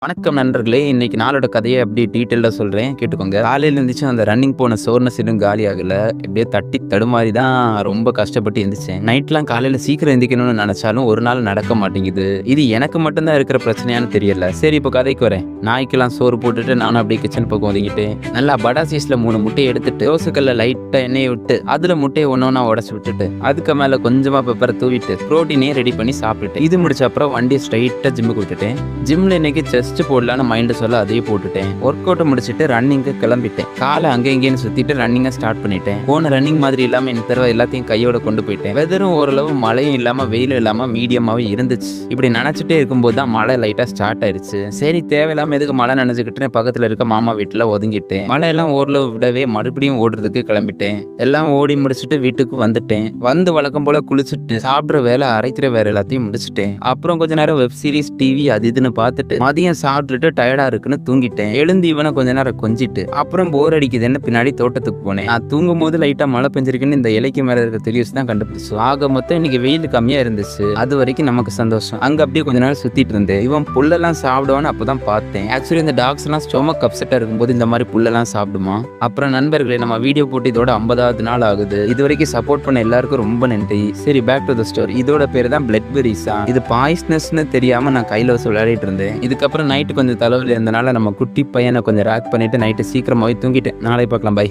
வணக்கம் நண்பர்களே, இன்னைக்கு நாளோட கதையை அப்படியே டீட்டெயிலாக சொல்கிறேன், கேட்டுக்கோங்க. காலையில் இருந்துச்சு அந்த ரன்னிங் போன சோர்னஸ் இன்னும் காலி ஆகலை. எப்படியே தட்டி தடுமாறி தான் ரொம்ப கஷ்டப்பட்டு எழுந்திரிச்சேன். நைட்லாம் காலையில் சீக்கிரம் எந்திக்கணும்னு நினச்சாலும் ஒரு நாள் நடக்க மாட்டேங்குது. இது எனக்கு மட்டும்தான் இருக்கிற பிரச்சனையானு தெரியல. சரி, இப்போ கதைக்கு வரேன். நாய்க்கெல்லாம் சோறு போட்டுட்டு நானும் அப்படியே கிச்சன் பக்கம் ஒதுங்கிட்டு நல்லா படா சீஸில் 3 முட்டையை எடுத்துட்டு தோசைக்கல்ல லைட்டாக எண்ணெயை விட்டு அதில் முட்டையை ஒன்றா உடச்சி விட்டுட்டு அதுக்கு மேலே கொஞ்சமாக பெப்பரை தூவிட்டு ப்ரோட்டீனே ரெடி பண்ணி சாப்பிட்டுட்டு இது முடிச்ச அப்புறம் வண்டியை ஸ்ட்ரைட்டாக ஜிம்முக்கு விட்டுட்டேன். ஜிம்மில் இன்னைக்கு செஸ்ட் போடலான்னு மைண்டு சொல்ல அதையே போட்டுட்டேன். ஒர்க் அவுட்டை முடிச்சுட்டு ரன்னிங்கு கிளம்பிட்டேன். காலை அங்கே இங்கேன்னு சுற்றிட்டு ரன்னிங்கை ஸ்டார்ட் பண்ணிட்டேன். போன ரன்னிங் மாதிரி இல்லாமல் இந்த தடவை எல்லாத்தையும் கையோட கொண்டு போயிட்டேன். வெதரும் ஓரளவு மழையும் இல்லாமல் வெயிலும் இல்லாமல் மீடியமாகவே இருந்துச்சு. இப்படி நினச்சிட்டே இருக்கும்போது தான் மழை லைட்டாக ஸ்டார்ட் ஆயிடுச்சு. சரி, தேவையில்லாமல் எதுக்கு மழை நினைச்சுக்கிட்டு பக்கத்தில் இருக்க மாமா வீட்டில் ஒதுங்கிட்டேன். மழையெல்லாம் ஓரளவு விடவே மறுபடியும் ஓடுறதுக்கு கிளம்பிட்டேன். எல்லாம் ஓடி முடிச்சுட்டு வீட்டுக்கு வந்துட்டேன். வந்து வழக்கம் போல குளிச்சுட்டு சாப்பிட்ற வேலை அரைக்கிற வேலை எல்லாத்தையும் முடிச்சுட்டேன். அப்புறம் கொஞ்ச நேரம் வெப் சீரிஸ் டிவி அது இதுன்னு பார்த்துட்டு மதியம் சாப்பிட்டுட்டு டயர்டா இருக்குன்னு தூங்கிட்டேன். எழுந்து இவனை கொஞ்ச நேரம் கொஞ்சிட்டு அப்புறம் போர் அடிக்குதுன்னு பின்னாடி தோட்டத்துக்கு போனேன். நான் தூங்கும் போது லைட்டா மழை பெஞ்சிருக்குன்னு இந்த இலைக்கு மேல இருக்க தெரியும் தான் கண்டுபிடிச்சோம். ஆக மொத்தம் இன்னைக்கு வெயில் கம்மியா இருந்துச்சு. அது வரைக்கும் நமக்கு சந்தோஷம். அங்க அப்படியே கொஞ்ச நேரம் சுத்திட்டு இருந்தேன். இவன் புல்லெல்லாம் சாப்பிடுவான்னு அப்பதான் பார்த்தேன். ஆக்சுவலி இந்த டாக்ஸ் எல்லாம் ஸ்டொமக் அப்செட்டா இருக்கும்போது இந்த மாதிரி புல்லெல்லாம் சாப்பிடுமா. அப்புறம் நண்பர்களே, நம்ம வீடியோ போட்டு இதோட 50வது நாள் ஆகுது. இது வரைக்கும் சப்போர்ட் பண்ண எல்லாருக்கும் ரொம்ப நன்றி. சரி, பேக் டு த ஸ்டோரி. இதோட பேரு தான் பிளட்பெரிஸா. இது பாய்ஸ்னஸ்னு தெரியாம நான் கையில வச்சு விளையாடிட்டு இருந்தேன். இதுக்கப்புறம் நைட்டு கொஞ்சம் தலைவலி இருந்தனால நம்ம குட்டி பையனை கொஞ்சம் ரேக் பண்ணிட்டு நைட்டு சீக்கிரமாவே தூங்கிட்டேன். நாளை பார்க்கலாம். பை.